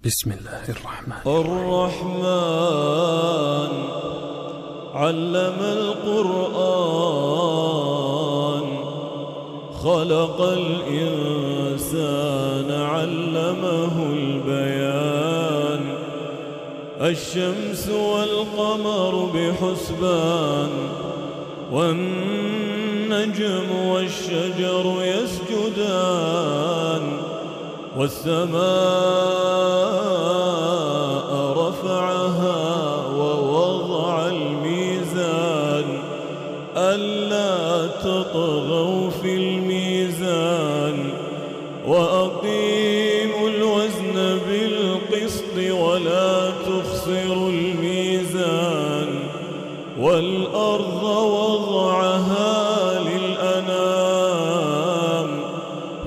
بسم الله الرحمن علم القرآن خلق الإنسان علمه البيان الشمس والقمر بحسبان والنجم والشجر يسجدان والسماء رفعها ووضع الميزان ألا تطغوا في الميزان وأقيموا الوزن بالقسط ولا تخسروا الميزان والأرض وضعها للأنام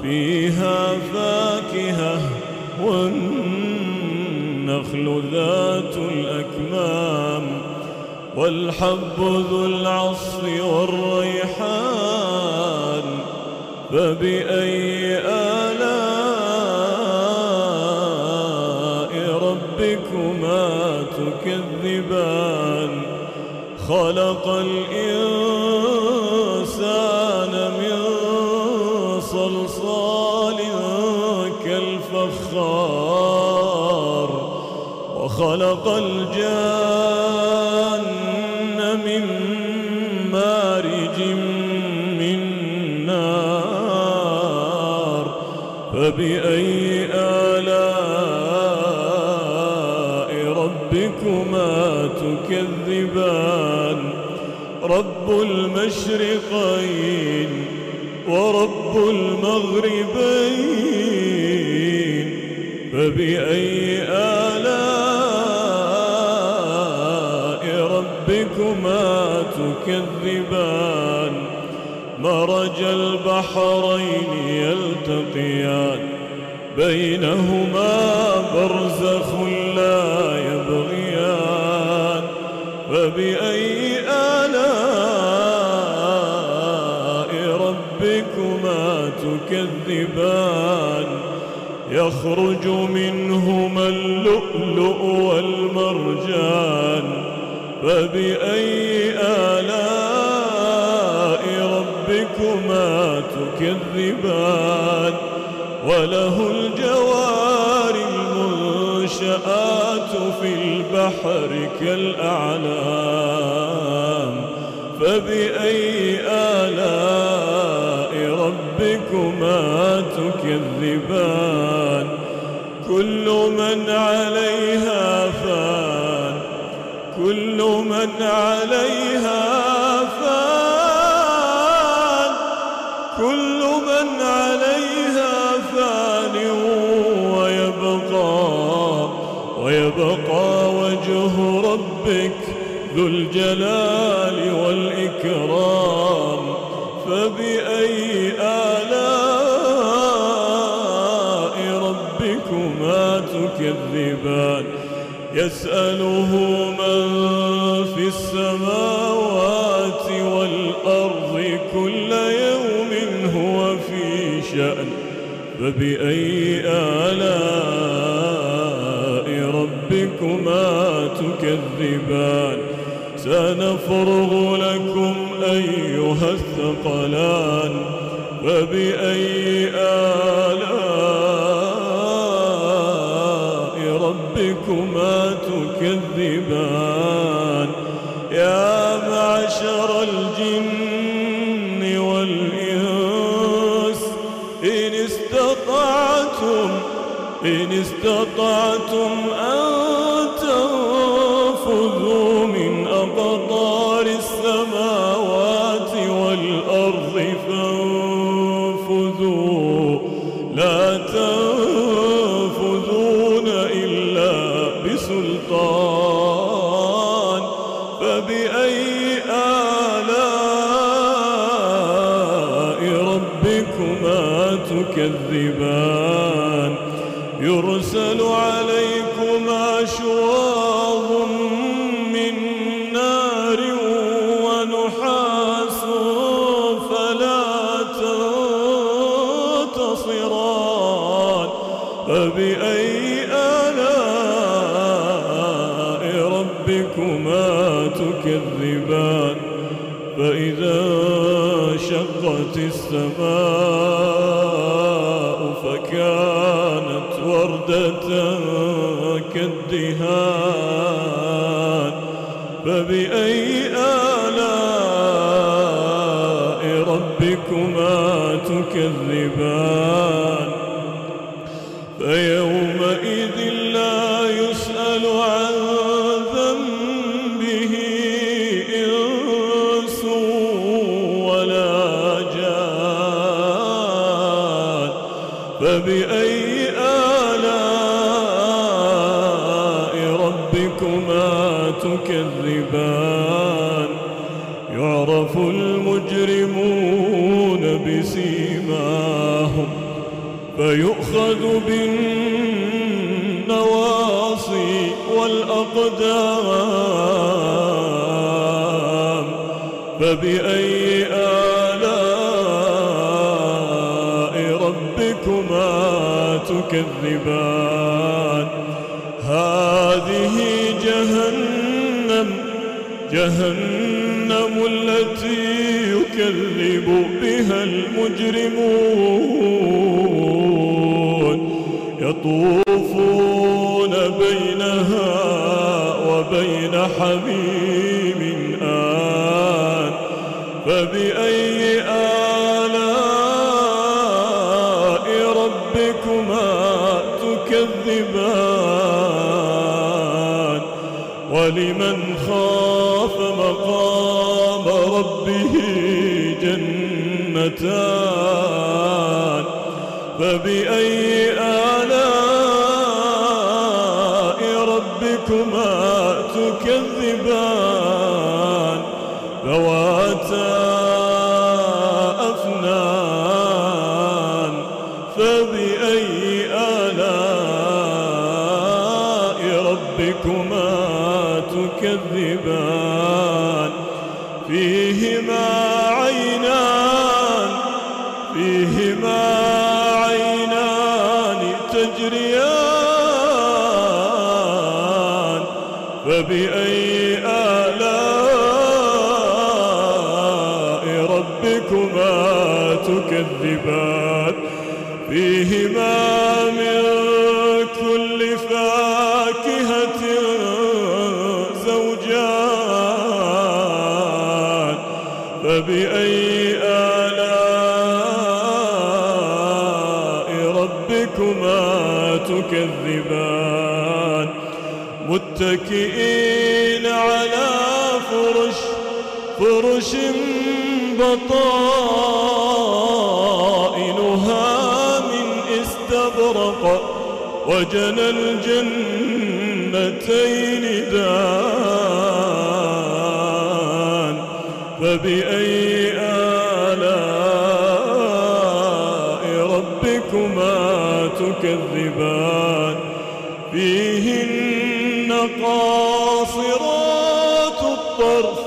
فيها فاكهة والنخل ذات الأكمام والحب ذو العصف والريحان فبأي آلاء ربكما تكذبان خلق الإنسان من صلصال كالفخار وخلق الجان من مارج من نار فبأي آلاء ربكما تكذبان رب المشرقين ورب المغربين فبأي آلاء ربكما تكذبان مرج البحرين يلتقيان بينهما برزخ لا يبغيان فبأي آلاء ربكما تكذبان يخرج منهما اللؤلؤ والمرجان فبأي آلاء ربكما تكذبان وله الجوار المنشآت في البحر كالأعلام فبأي آلاء ربكما تكذبان كل من عليها فان كل من عليها فان كل من عليها فان ويبقى وجه ربك ذو الجلال والإكرام فبأي آلاء ربكما تكذبان يسأله من في السماوات والأرض كل يوم هو في شأن فبأي آلاء ربكما تكذبان سنفرغ لكم أيها الثقلان فبأي آلاء ربكما تكذبان يا معشر الجن والإنس إن استطعتم أن تنفذوا من أقطار السماوات والأرض فانفذوا لا تنفذون إلا بسلطان فبأي آلاء ربكما تكذبان يرسل عليكما شواظ من نار ونحاس فلا تنتصران فبأي آلاء تكذبان فإذا شقت السماء فكانت وردة كالدهان فبأي آلاء ربكما تكذبان فيومئذ لا يسأل عن ذنبه إنس ولا جان فبأي آلاء ربكما تكذبان يعرف المجرمون بسيماهم فيؤخذ بالنواصي والأقدام فبأي آلاء ربكما تكذبان هذه جهنم التي يكذب بها المجرمون يطوفون بينها وبين حميم آن فبأي آلاء ربكما تكذبان ولمن خاف مقام ربه جنتان فبأي آلاء ربكما تكذبان ذواتا أفنان فبأي آلاء ربكما تكذبان فيهما عينان تجريان فبأي آلاء ربكما تكذبان فيهما من كل فاكهة زوجان فبأي آلاء ربكما تكذبان متكئين على فرش بطائنها من استبرق وجنى الجنتين دان فبأي آلاء ربكما تكذبان فيهن قاصرات الطرف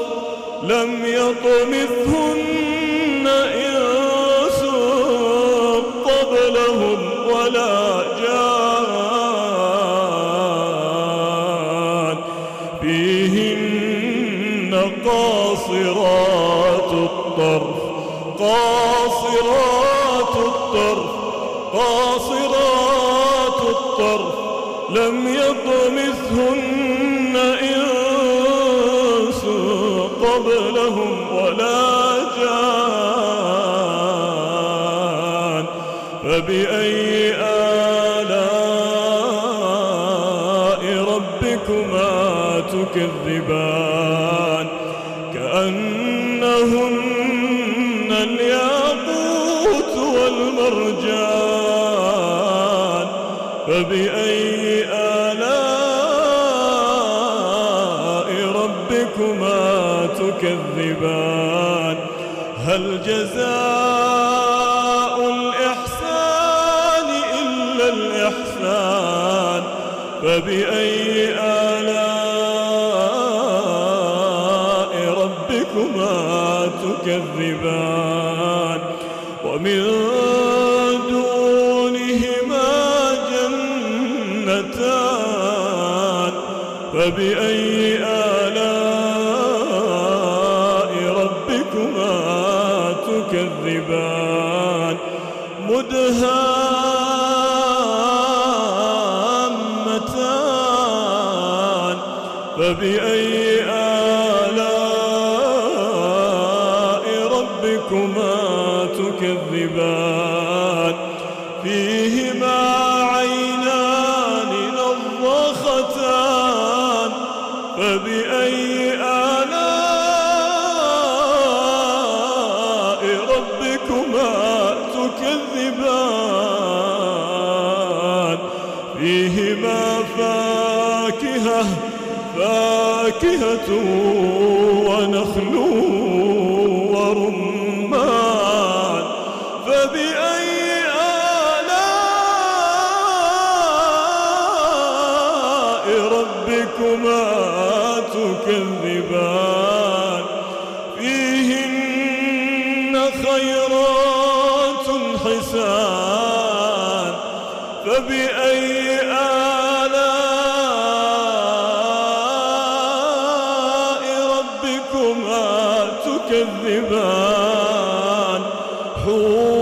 لم يطمثهن إنس قبلهم ولا جان فيهن قاصرات الطرف لم يطمثهن إنس قبلهم ولا جان فبأي آلاء ربكما تكذبان كأنهن الياقوت والمرجان فبأي آلاء ربكما تكذبان هل جزاء الإحسان إلا الإحسان فبأي آلاء ربكما تكذبان ومن دونهما جنتان فبأي آلاء تكذبان مدهامتان فبأي آلاء ربكما تكذبان فيهما عينان نضختان فبأي آلاء ربكما تكذبان فيهما فاكهة ونخل ورمان فبأي آلاء ربكما تكذبان فيهن خيرات حسان فبأي آلاء ربكما تكذبان حور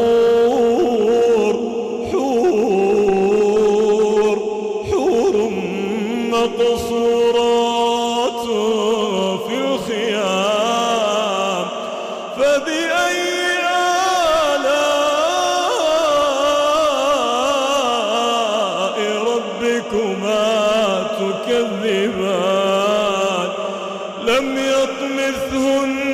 مقصورات في الخيام فبأي آلاء ربكما تكذبان لم يطمثهن